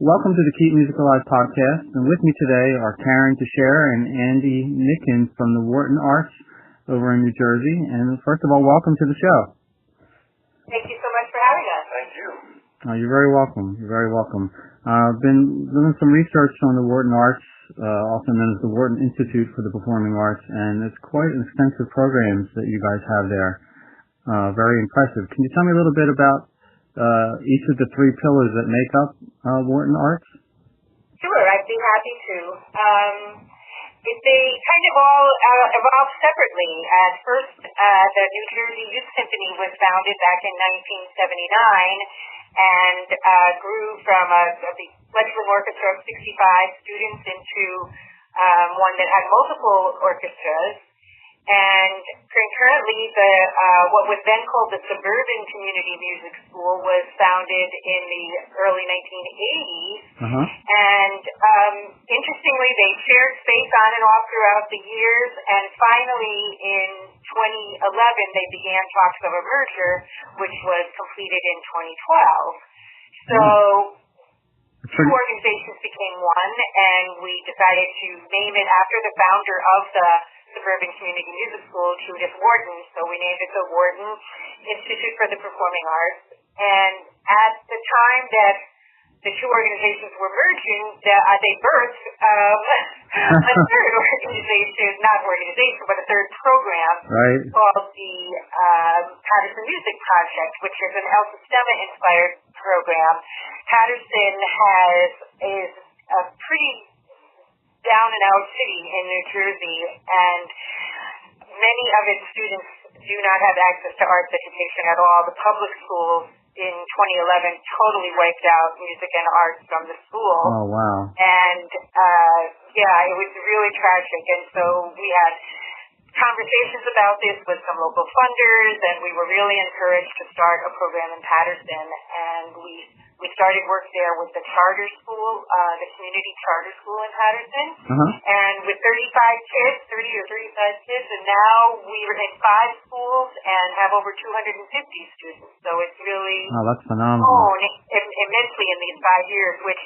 Welcome to the Keep Music Alive podcast, and with me today are Karen Teixeira and Andy Nickens from the Wharton Arts over in New Jersey. And first of all, welcome to the show. Thank you so much for having us. Thank you. You're very welcome. You're very welcome. I've been doing some research on the Wharton Arts, also known as the Wharton Institute for the Performing Arts, and it's quite an extensive programs that you guys have there. Very impressive. Can you tell me a little bit about each of the three pillars that make up Wharton Arts? Sure, I'd be happy to. They kind of all evolved separately. At first, the New Jersey Youth Symphony was founded back in 1979 and grew from a fledgling orchestra of 65 students into one that had multiple orchestras. And concurrently, what was then called the Suburban Community Music School was founded in the early 1980s. And interestingly, they shared space on and off throughout the years. And finally, in 2011, they began talks of a merger, which was completed in 2012. So two organizations became one, and we decided to name it after the founder of the Suburban Community Music School, Judith Wharton. So we named it the Wharton Institute for the Performing Arts. And at the time that the two organizations were merging, they birthed a third but a third program called the Patterson Music Project, which is an El Sistema-inspired program. Patterson is a pretty down-and-out city in New Jersey, and many of its students do not have access to arts education at all. The public schools in 2011 totally wiped out music and arts from the school. Oh, wow. And, it was really tragic. And so we had conversations about this with some local funders, and we were really encouraged to start a program in Patterson. And we started work there with the charter school, the community charter school in Patterson. And with 30 or 35 kids, and now we're in 5 schools and have over 250 students. So it's really that's phenomenal. grown immensely in these 5 years, which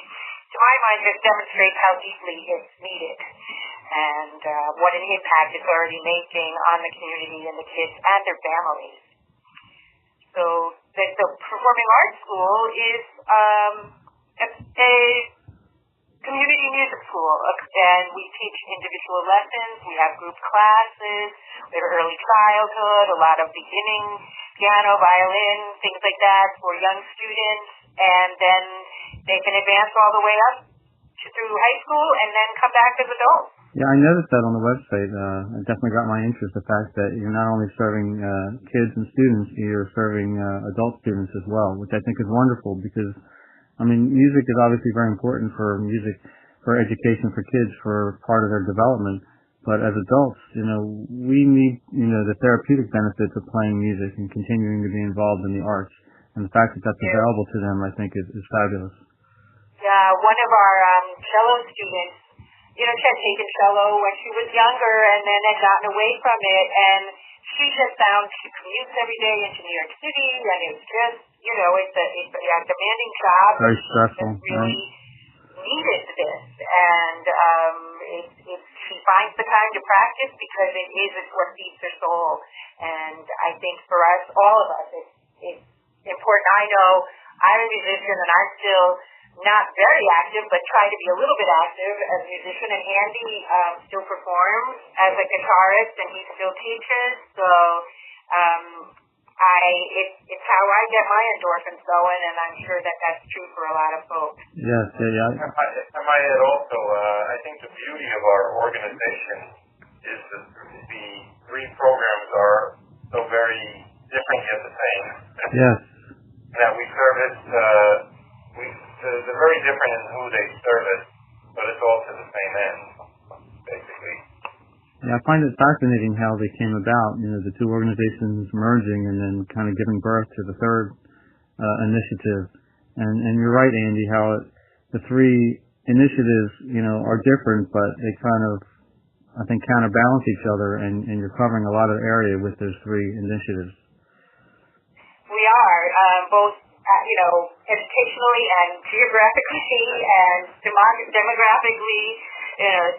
to my mind just demonstrates how deeply it's needed and what an impact it's already making on the community and the kids and their families. So the Performing Arts School is a community music school, and we teach individual lessons. We have group classes. We have early childhood, a lot of beginning piano, violin, things like that for young students, and then they can advance all the way up through high school and then come back as adults. Yeah, I noticed that on the website. It definitely got my interest, the fact that you're not only serving kids and students, you're serving adult students as well, which I think is wonderful because, music is obviously very important for education for kids, for part of their development. But as adults, we need, the therapeutic benefits of playing music and continuing to be involved in the arts. And the fact that that's available to them, I think, is fabulous. Yeah, one of our cello students, she had taken cello when she was younger and then had gotten away from it, and she just found she commutes every day into New York City, and it's just, it's a demanding job. Very stressful. Really needed this, and she finds the time to practice because it is what feeds her soul. And I think for us, all of us, it's important. I know I'm a musician, and I'm still not very active, but try to be a little bit active as a musician. And Andy still performs as a guitarist, and he still teaches. So it's how I get my endorphins going, and I'm sure that that's true for a lot of folks. Yes, yeah. I might add also, I think the beauty of our organization is that the 3 programs are so very different yet the same. Yes. That we service, they're very different in who they service, but it's all to the same end, basically. Yeah, I find it fascinating how they came about, the two organizations merging and then kind of giving birth to the third initiative. And you're right, Andy, how the 3 initiatives, are different, but they kind of, I think, counterbalance each other, and you're covering a lot of area with those 3 initiatives. We are. Both educationally and geographically and demographically,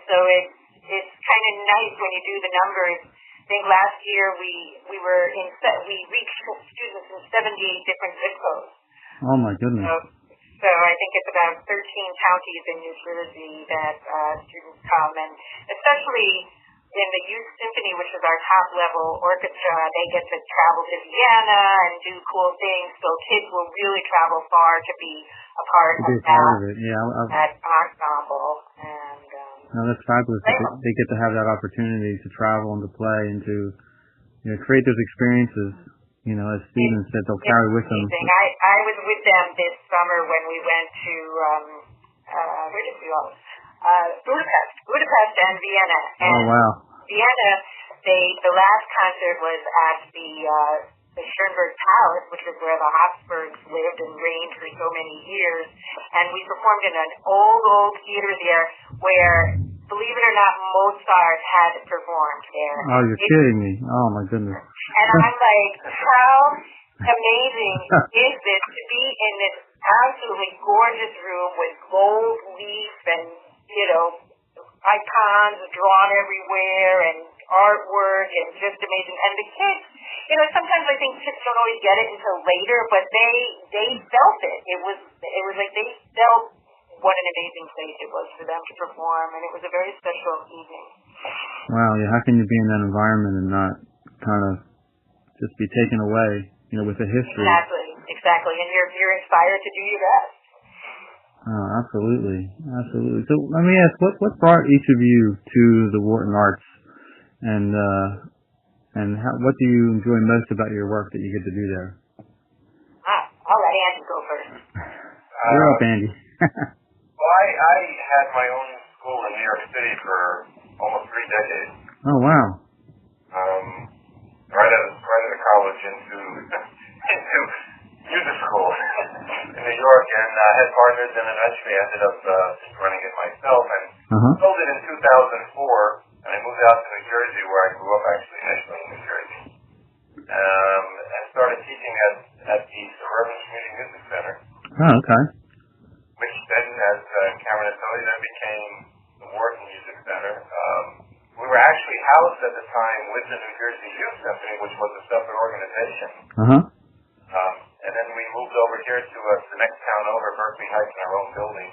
so it's kind of nice when you do the numbers. I think last year we reached students in 78 different zip codes. Oh my goodness. So I think it's about 13 counties in New Jersey that students come, and especially in the Youth Symphony, which is our top level orchestra, they get to travel to Vienna and do cool things. So kids will really travel far to be a part of that, that ensemble. And no, that's fabulous. They get to have that opportunity to travel and to play and to create those experiences. As students that they'll carry with them. I was with them this summer when we went to where did we go? Budapest and Vienna. And oh wow! Vienna, the last concert was at the Schönberg Palace, which is where the Habsburgs lived and reigned for so many years. And we performed in an old theater there where, believe it or not, Mozart had performed there. Oh, you're kidding me. Oh, my goodness. And I'm like, how amazing is this to be in this absolutely gorgeous room with gold leaf and, icons drawn everywhere and artwork and just amazing. And the kids, sometimes I think kids don't always get it until later, but they felt it. It was like they felt what an amazing place it was for them to perform, and it was a very special evening. Wow, yeah, how can you be in that environment and not kind of just be taken away, with the history? Exactly, and you're inspired to do your best. Oh, absolutely. So let me ask, what brought each of you to the Wharton Arts, and what do you enjoy most about your work that you get to do there? I'll let Andy go first. You're up, Andy. Well, I had my own school in New York City for almost 3 decades. Oh, wow. Right out of college into music school in New York, and I had partners, and eventually I ended up running it myself, and sold it in 2004, and I moved out to New Jersey, where I grew up, actually, initially in New Jersey, and started teaching at the Suburban Community Music Center. Oh, okay. Which then, as Cameron had told you, then became the Wharton Music Center. We were actually housed at the time with the New Jersey Youth Symphony, which was a separate organization. And then we moved over here to the next town over, Berkeley Heights, in our own building,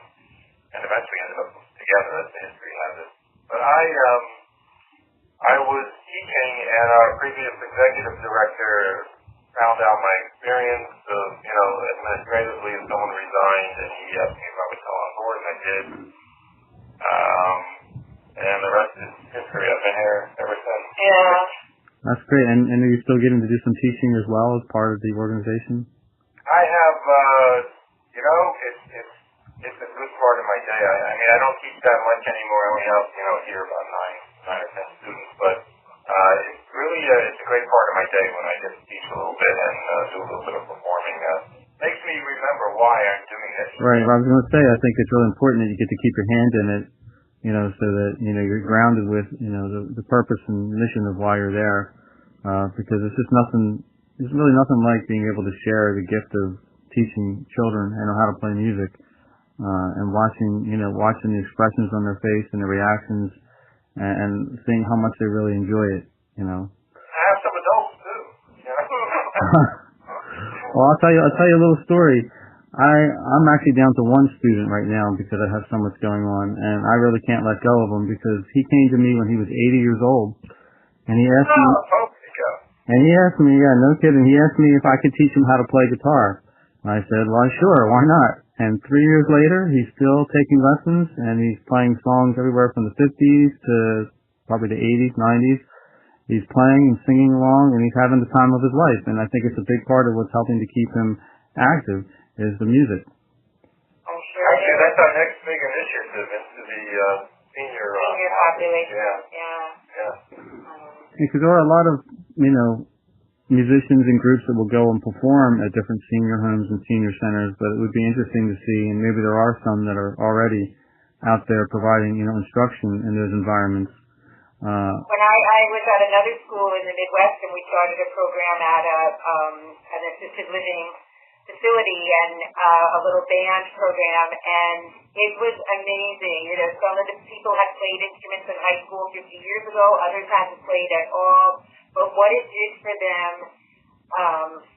and eventually ended up together, as the history has it. But I was teaching, and our previous executive director found out my experience of, administratively, and someone resigned, and he asked me if I would come on board, and I did. And the rest is history. I've been here ever since. Yeah. That's great. And are you still getting to do some teaching as well as part of the organization? I have, it's a good part of my day. I mean, I don't teach that much anymore. I only have, here about 9 or 10 students, but it's really, it's a great part of my day when I get to teach a little bit and do a little bit of performing. Makes me remember why I'm doing this. Right. Well, I was going to say, I think it's really important that you get to keep your hand in it, so that, you're grounded with, the purpose and mission of why you're there. Because there's really nothing like being able to share the gift of teaching children, how to play music, and watching the expressions on their face and the reactions, and seeing how much they really enjoy it, I have some adults too, Well, I'll tell you a little story. I'm actually down to one student right now because I have so much going on, and I really can't let go of him because he came to me when he was 80 years old, and he asked me, yeah, no kidding, he asked me if I could teach him how to play guitar. And I said, well, sure, why not? And 3 years later, he's still taking lessons, and he's playing songs everywhere from the 50s to probably the 80s, 90s. He's playing and singing along, and he's having the time of his life. And I think it's a big part of what's helping to keep him active is the music. I'm sure. Actually, that's our next big initiative into the senior population. Yeah. Because there are a lot of, musicians and groups that will go and perform at different senior homes and senior centers, but it would be interesting to see, and maybe there are some that are already out there providing, instruction in those environments. When I was at another school in the Midwest, and we started a program at an assisted living facility and a little band program, and it was amazing. You know, some of the people had played instruments in high school 50 years ago, others hadn't played at all, but what it did for them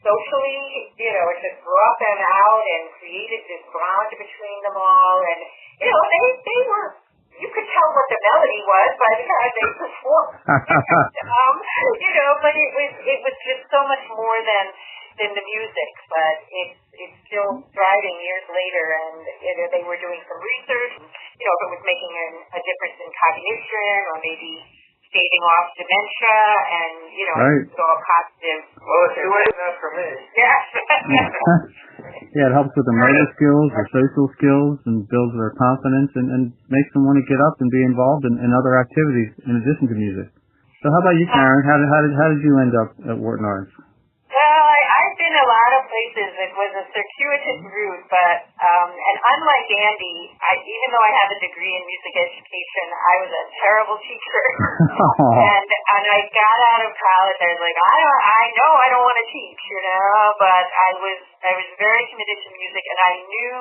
socially, you know, it just brought them out and created this bond between them all, and, you know, they were, you could tell what the melody was by the time they performed. You know, but it was just so much more than the music, but it's still thriving years later, and you know, they were doing some research, you know, if it was making a difference in cognition or maybe staving off dementia, and you know, right. It's all positive. Well, it's doing that for me. Yes. Yeah, it helps with the motor skills, their social skills, and builds their confidence, and makes them want to get up and be involved in other activities in addition to music. So how about you, Karen? How did you end up at Wharton Arts? Well, I've been a lot of places. It was a circuitous route, but and unlike Andy, even though I have a degree in music education, I was a terrible teacher. and I got out of college. I was like, I know I don't want to teach, you know, but I was very committed to music, and I knew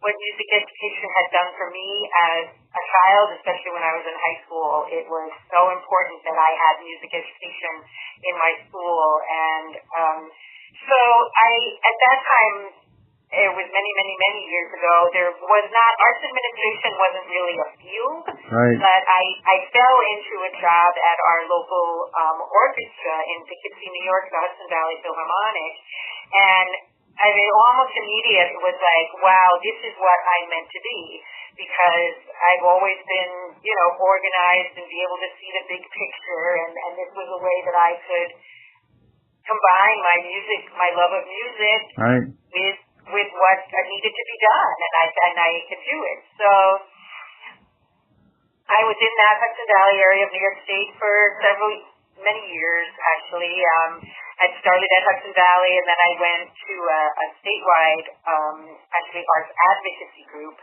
what music education had done for me as a child, especially when I was in high school. It was so important that I had music education in my school. And so at that time, it was many years ago, there was not, arts administration wasn't really a field, right. But I fell into a job at our local orchestra in Poughkeepsie, New York, the Hudson Valley Philharmonic, and I mean, almost immediate, it was like, wow, this is what I'm meant to be, because I've always been, you know, organized and be able to see the big picture, and this was a way that I could combine my music, my love of music, right. with what needed to be done, and I could do it. So I was in that Hudson Valley area of New York State for many years, actually. I started at Hudson Valley, and then I went to a statewide, actually, arts advocacy group.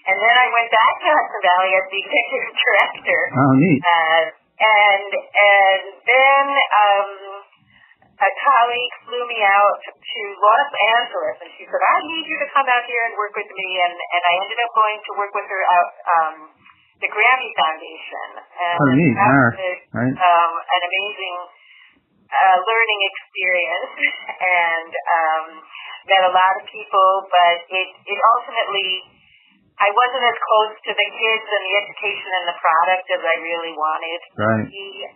And then I went back to Hudson Valley as the executive director. Oh, neat. And then a colleague flew me out to Los Angeles, and she said, I need you to come out here and work with me. And I ended up going to work with her at the Grammy Foundation. And oh, neat. That was right. An amazing learning experience, and met a lot of people, but it ultimately, I wasn't as close to the kids and the education and the product as I really wanted to be.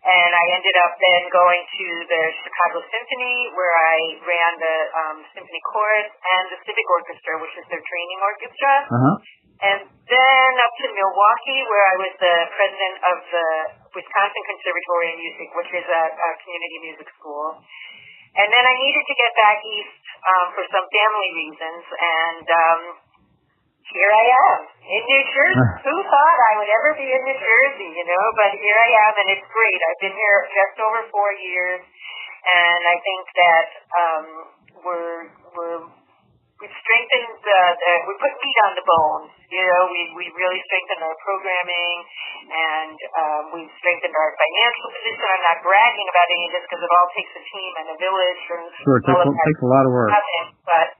And I ended up then going to the Chicago Symphony, where I ran the symphony chorus and the civic orchestra, which is their training orchestra. Uh-huh. And then up to Milwaukee, where I was the president of the Wisconsin Conservatory of Music, which is a community music school. And then I needed to get back east for some family reasons, and here I am in New Jersey. Who thought I would ever be in New Jersey, you know? But here I am, and it's great. I've been here just over 4 years, and I think that we've strengthened we put meat on the bones. You know, we really strengthened our programming, and we've strengthened our financial position. I'm not bragging about any of this because it all takes a team and a village. And sure, it takes a lot of work. But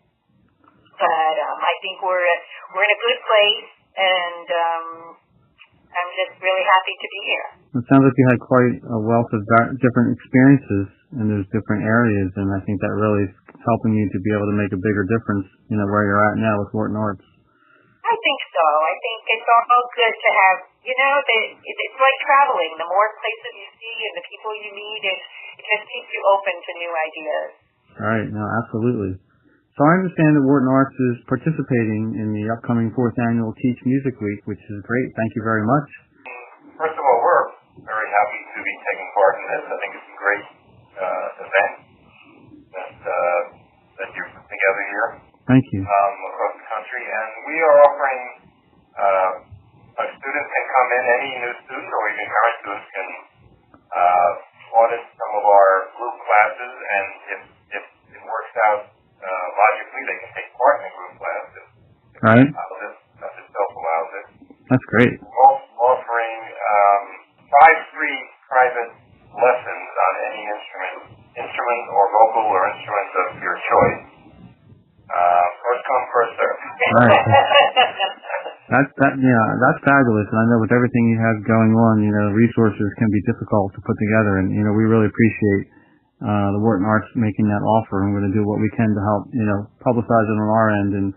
I think we're in a good place, and I'm just really happy to be here. It sounds like you had quite a wealth of different experiences in those different areas, and I think that really is helping you to be able to make a bigger difference, you know, where you're at now with Wharton Arts. I think so. I think it's all good to have, you know, it's like traveling. The more places you see and the people you meet, it just keeps you open to new ideas. Right. No, absolutely. So I understand that Wharton Arts is participating in the upcoming 4th Annual Teach Music Week, which is great. Thank you very much. First of all, we're very happy to be taking part in this. I think it's a great event that you've put together here. Thank you. Across the country. And we are offering, students can come in, any new student or even current students can audit some of our group classes, and if it works out logically, they can take part in a group class. Right. If itself allows it. That's great. We're offering 5 free private lessons on any instrument or vocal or instrument of your choice. That's fabulous. And I know with everything you have going on, resources can be difficult to put together. And we really appreciate the Wharton Arts making that offer, and we're going to do what we can to help publicize it on our end. And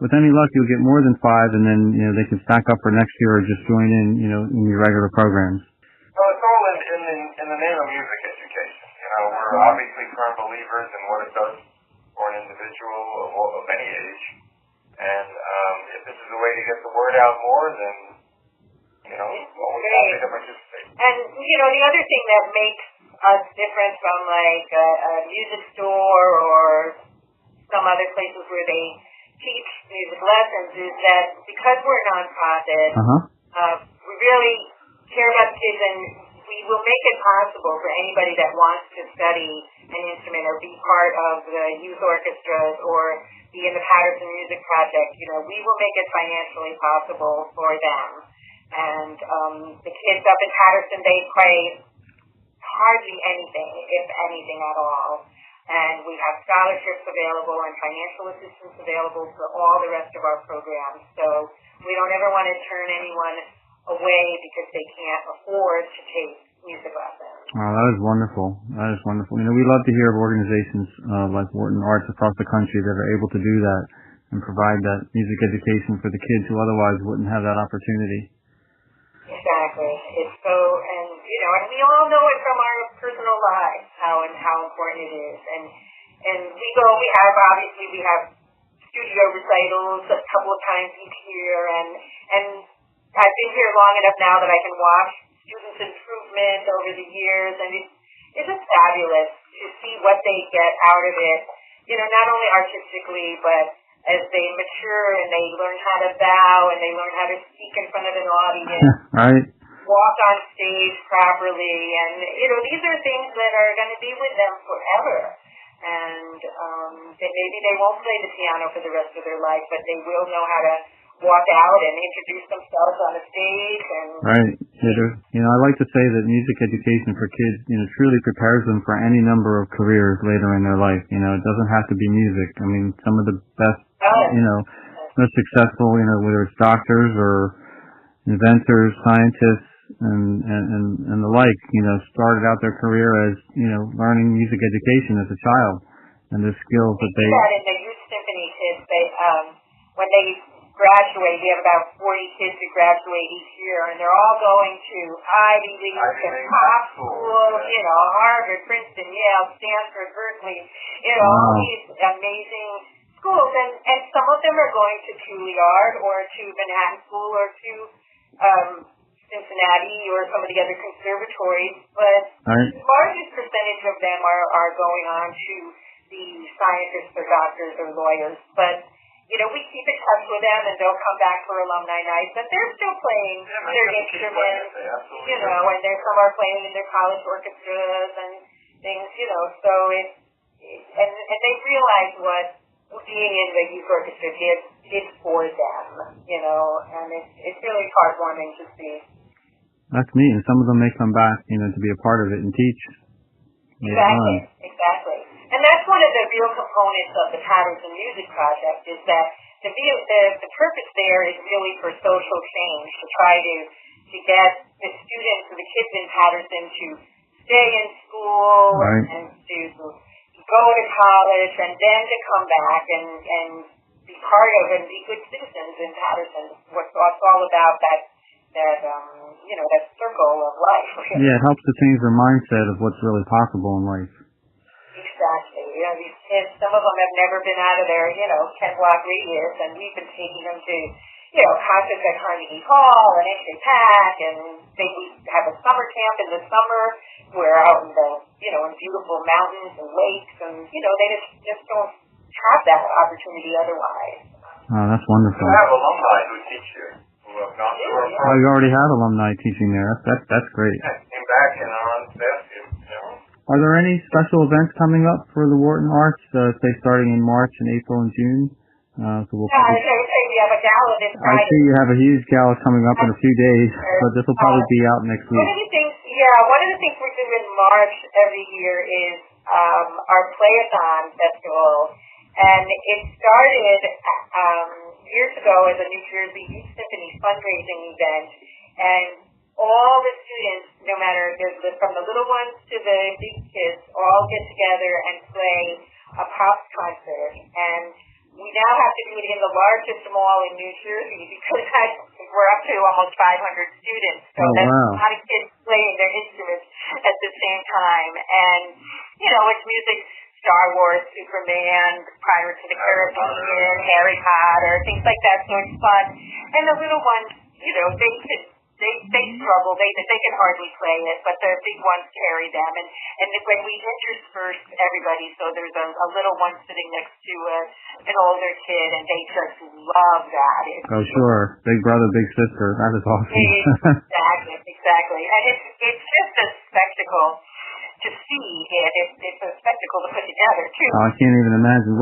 with any luck, you'll get more than 5, and then they can stack up for next year or just join in in your regular programs. Well, it's all in the name of music education. We're obviously firm believers in what it does for an individual of any age. And if this is a way to get the word out more, then, always happy to participate. And, the other thing that makes us different from, like, a music store or some other places where they teach music lessons is that because we're a nonprofit, we really care about the kids, and we will make it possible for anybody that wants to study an instrument or be part of the youth orchestras or be in the Patterson Music Project. We will make it financially possible for them. And the kids up in Patterson, they pay hardly anything, if anything at all. And we have scholarships available and financial assistance available for all the rest of our programs. So we don't ever want to turn anyone away because they can't afford to take music lessons. Oh, that is wonderful. That is wonderful. We love to hear of organizations like Wharton Arts across the country that are able to do that and provide that music education for the kids who otherwise wouldn't have that opportunity. Exactly. It's so, and and we all know it from our personal lives how important it is. And we have studio recitals a couple of times each year, and I've been here long enough now that I can watch students' improvement over the years, and it's just fabulous to see what they get out of it. Not only artistically, but as they mature and they learn how to bow and they learn how to speak in front of an audience. Right. Walk on stage properly, and these are things that are going to be with them forever. And that maybe they won't play the piano for the rest of their life, but they will know how to walk out and introduce themselves on the stage. And right. I like to say that music education for kids, truly prepares them for any number of careers later in their life. It doesn't have to be music. I mean, some of the best, most successful, whether it's doctors or inventors, scientists, and the like, started out their career as, learning music education as a child, and the skills that they... that in the youth symphony kids, when they graduate, we have about 40 kids who graduate each year, and they're all going to Ivy League, top school, Harvard, Princeton, Yale, Stanford, Berkeley, all these amazing schools, and some of them are going to Juilliard or to Manhattan School or to Cincinnati or some of the other conservatories, but the largest percentage of them are going on to the scientists or doctors or lawyers. But, we keep in touch with them, and they'll come back for alumni nights, but they're still playing their instruments, and some are playing in their college orchestras and things, so and they realize what being in the youth orchestra is for them, and it's really heartwarming to see. That's neat, and some of them may come back, to be a part of it and teach. Exactly. And that's one of the real components of the Patterson Music Project is that the purpose there is really for social change, to try to get the students or the kids in Patterson to stay in school and to go to college and then to come back and be part of and be good citizens in Patterson. What's all about that circle of life. Yeah, it helps to change their mindset of what's really possible in life. Exactly. These kids, some of them have never been out of their, 10-block radius, and we've been taking them to, concerts at Carnegie Hall and H.A. Pack, and we have a summer camp in the summer. We're out in the, in beautiful mountains and lakes, and, they just don't have that opportunity otherwise. Oh, that's wonderful. You have alumni who teach you. Oh, you already have alumni teaching there. That's great. Yeah, came back and are on staff here. Are there any special events coming up for the Wharton Arts, say starting in March and April and June? I was going to say we have a gala this Friday. I see you have a huge gala coming up in a few days, but this will probably be out next week. One of the things we do in March every year is our Playathon Festival, and it started years ago as a New Jersey Youth Symphony fundraising event, and all the students, no matter from the little ones to the big kids, all get together and play a pop concert. And we now have to do it in the largest mall in New Jersey because we're up to almost 500 students. So that's a lot of kids playing their instruments at the same time. And, it's music, Star Wars, Superman, Pirates of the Caribbean, Harry Potter, things like that. So it's fun. And the little ones, they struggle. They can hardly play it, but the big ones carry them. And when we intersperse everybody, so there's a little one sitting next to an older kid, and they just love that. Oh, sure. Big brother, big sister. That is awesome. Exactly. And it's just a spectacle to see it. It's a spectacle to put together, too. Oh, I can't even imagine.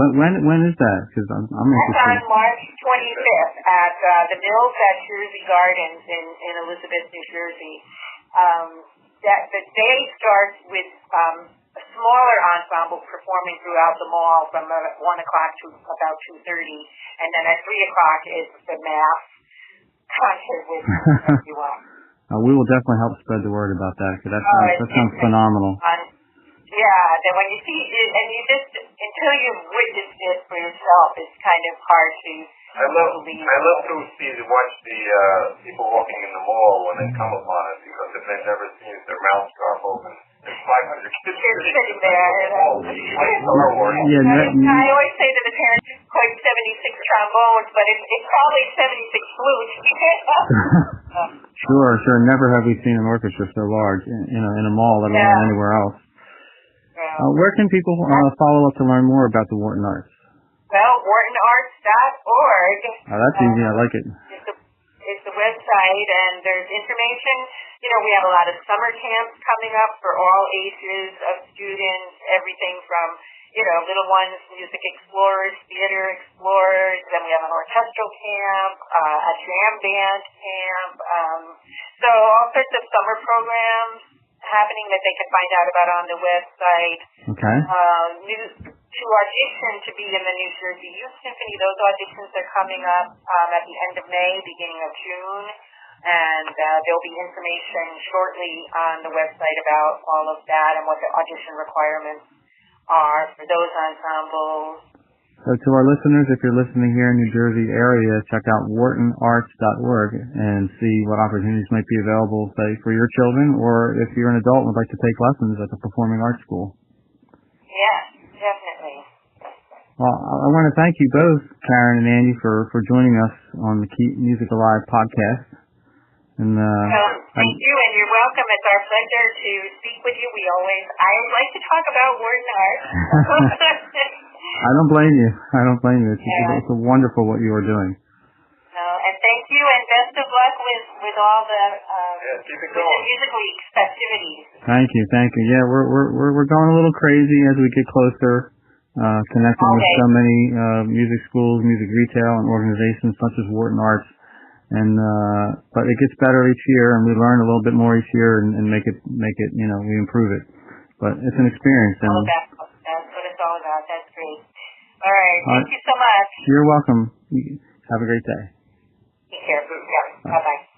When is that? Because I'm interested. That's on March 25th at the Mills at Jersey Gardens in Elizabeth, New Jersey. The day starts with a smaller ensemble performing throughout the mall from 1 o'clock to about 2:30, and then at 3 o'clock is the mass concert with everyone. We will definitely help spread the word about that, because that sounds phenomenal. Then when you see it, and you just, until you've witnessed it for yourself, it's kind of hard to believe. I love to watch the people walking in the mall when they come upon it, because if they've never seen it, their mouths drop open. There's 500 kids sitting there. I always say to the parents, it's quite 76 trombones, but it's probably 76 flutes. Sure. Never have we seen an orchestra so large, in a mall, let alone anywhere else. Where can people follow up to learn more about the Wharton Arts? Well, whartonarts.org. Oh, that's easy. I like it. It's the website, and there's information. We have a lot of summer camps coming up for all ages of students, everything from, little ones, music explorers, theater explorers. Then we have an orchestral camp, a jam band camp. So all sorts of summer programs happening that they can find out about on the website. Okay. To audition to be in the New Jersey Youth Symphony, those auditions are coming up at the end of May, beginning of June. And there'll be information shortly on the website about all of that and what the audition requirements are for those ensembles. So to our listeners, if you're listening here in New Jersey area, check out whartonarts.org and see what opportunities might be available, say, for your children, or if you're an adult and would like to take lessons at the Performing Arts School. Yes, definitely. Well, I want to thank you both, Karen and Andy, for joining us on the Keep Music Alive podcast. And thank you, and you're welcome. It's our pleasure to speak with you. I like to talk about Wharton Arts. I don't blame you. It's wonderful what you are doing. And thank you, and best of luck with all the music week festivities. Thank you. Yeah, we're going a little crazy as we get closer, connecting with so many music schools, music retail, and organizations such as Wharton Arts. And but it gets better each year, and we learn a little bit more each year, and make it we improve it. But it's an experience. And that's what it's all about. That's great. All right. Thank you so much. You're welcome. Have a great day. Take care. Yeah. Bye-bye.